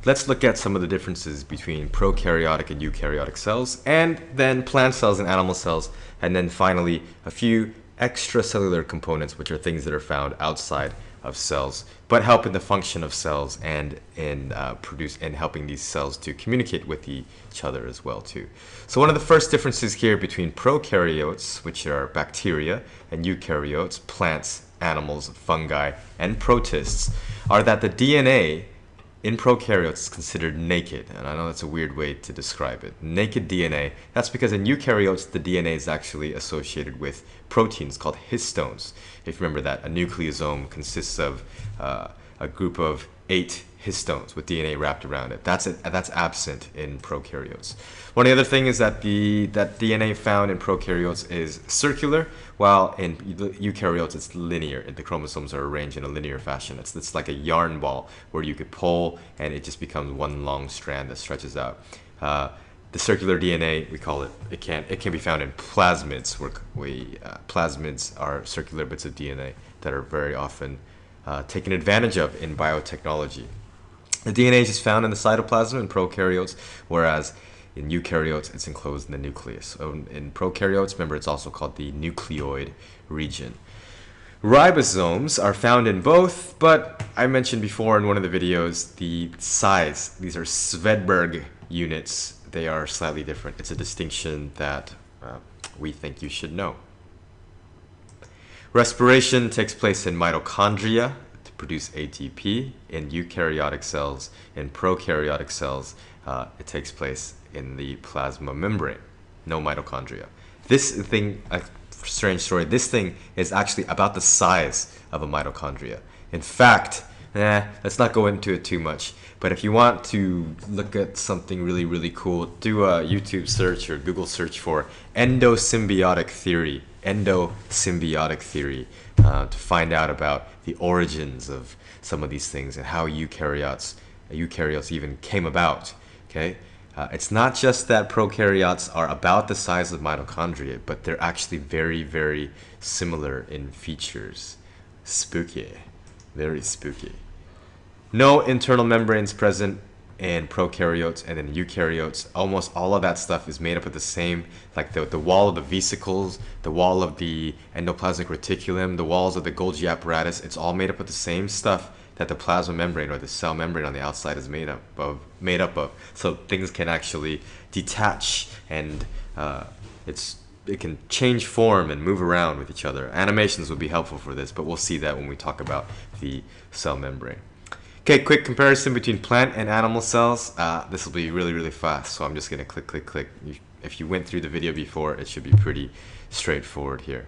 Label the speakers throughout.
Speaker 1: let's look at some of the differences between prokaryotic and eukaryotic cells, and then plant cells and animal cells, and then finally a few extracellular components, which are things that are found outside of cells, but help in the function of cells and in helping these cells to communicate with each other as well too. So one of the first differences here between prokaryotes, which are bacteria, and eukaryotes, plants, animals, fungi, and protists, are that the DNA in prokaryotes is considered naked, and I know that's a weird way to describe it. Naked DNA. That's because in eukaryotes, the DNA is actually associated with proteins called histones. If you remember that, a nucleosome consists of a group of 8 histones with DNA wrapped around it. That's absent in prokaryotes. One other thing is that that DNA found in prokaryotes is circular, while in eukaryotes it's linear. The chromosomes are arranged in a linear fashion. It's like a yarn ball where you could pull and it just becomes one long strand that stretches out. The circular DNA, we call it, it can be found in plasmids, where plasmids are circular bits of DNA that are very often taken advantage of in biotechnology. The DNA is just found in the cytoplasm in prokaryotes, whereas in eukaryotes it's enclosed in the nucleus. So in prokaryotes, remember, it's also called the nucleoid region. Ribosomes are found in both, but I mentioned before in one of the videos the size. These are Svedberg units. They are slightly different. It's a distinction that we think you should know. Respiration takes place in mitochondria to produce ATP in eukaryotic cells. In prokaryotic cells, it takes place in the plasma membrane. No mitochondria. This thing, a strange story, this thing is actually about the size of a mitochondria. In fact, let's not go into it too much, but if you want to look at something really, really cool, do a YouTube search or Google search for endosymbiotic theory to find out about the origins of some of these things and how eukaryotes even came about. Okay, it's not just that prokaryotes are about the size of mitochondria, but they're actually very, very similar in features. Spooky, very spooky. No internal membranes present in prokaryotes, and in eukaryotes almost all of that stuff is made up of the same, like the wall of the vesicles, the wall of the endoplasmic reticulum, the walls of the Golgi apparatus. It's all made up of the same stuff that the plasma membrane or the cell membrane on the outside is made up of. So things can actually detach, and it can change form and move around with each other. Animations would be helpful for this, but we'll see that when we talk about the cell membrane. Okay, quick comparison between plant and animal cells. This will be really, really fast, so I'm just going to click. If you went through the video before, it should be pretty straightforward here.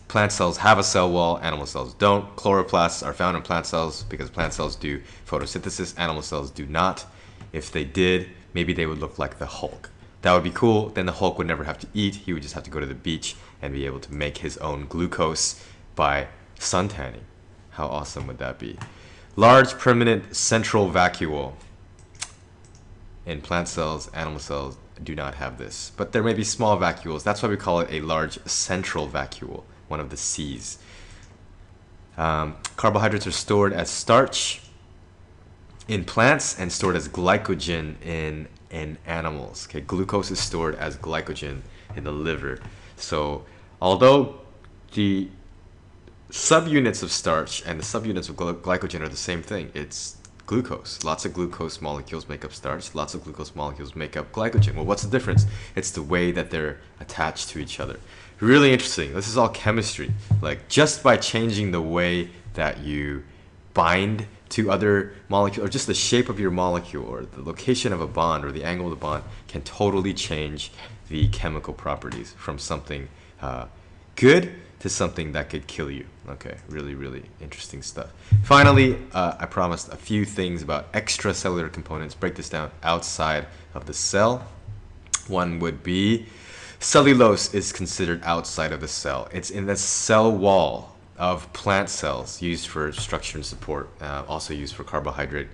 Speaker 1: Plant cells have a cell wall, animal cells don't. Chloroplasts are found in plant cells because plant cells do photosynthesis, animal cells do not. If they did, maybe they would look like the Hulk. That would be cool. Then the Hulk would never have to eat. He would just have to go to the beach and be able to make his own glucose by suntanning. How awesome would that be? Large permanent central vacuole. In plant cells, animal cells do not have this. But there may be small vacuoles. That's why we call it a large central vacuole, one of the C's. Carbohydrates are stored as starch in plants and stored as glycogen in animals. Okay, glucose is stored as glycogen in the liver. So although the subunits of starch and the subunits of glycogen are the same thing, it's glucose. Lots of glucose molecules make up starch. Lots of glucose molecules make up glycogen. Well, what's the difference? It's the way that they're attached to each other. Really interesting. This is all chemistry. Like, just by changing the way that you bind to other molecules, or just the shape of your molecule, or the location of a bond, or the angle of the bond, can totally change the chemical properties from something good to something that could kill you. Okay, really, really interesting stuff. Finally, I promised a few things about extracellular components. Break this down outside of the cell. One would be cellulose is considered outside of the cell. It's in the cell wall of plant cells, used for structure and support, also used for carbohydrate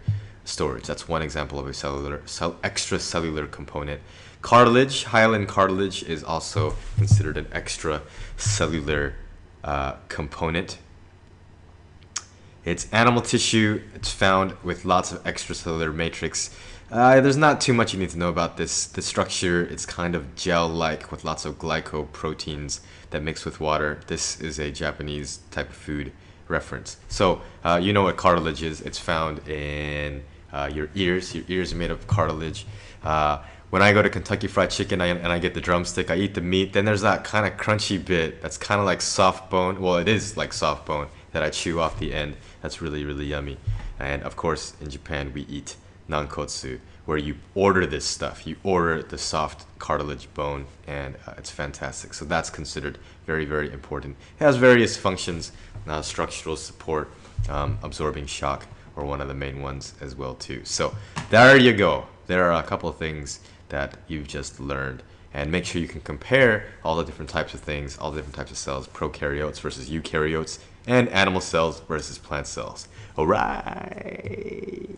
Speaker 1: storage. That's one example of a extracellular component. Cartilage, hyaline cartilage, is also considered an extracellular component. It's animal tissue. It's found with lots of extracellular matrix. There's not too much you need to know about this. The structure, it's kind of gel-like with lots of glycoproteins that mix with water. This is a Japanese type of food reference. So you know what cartilage is. It's found in your ears. Your ears are made of cartilage. When I go to Kentucky Fried Chicken and I get the drumstick, I eat the meat. Then there's that kind of crunchy bit that's kind of like soft bone. Well, it is like soft bone that I chew off the end. That's really, really yummy. And of course, in Japan, we eat nankotsu, where you order this stuff. You order the soft cartilage bone, and it's fantastic. So that's considered very, very important. It has various functions, structural support, absorbing shock, or one of the main ones as well too. So there you go. There are a couple of things that you've just learned. And make sure you can compare all the different types of things, all the different types of cells, prokaryotes versus eukaryotes, and animal cells versus plant cells. All right.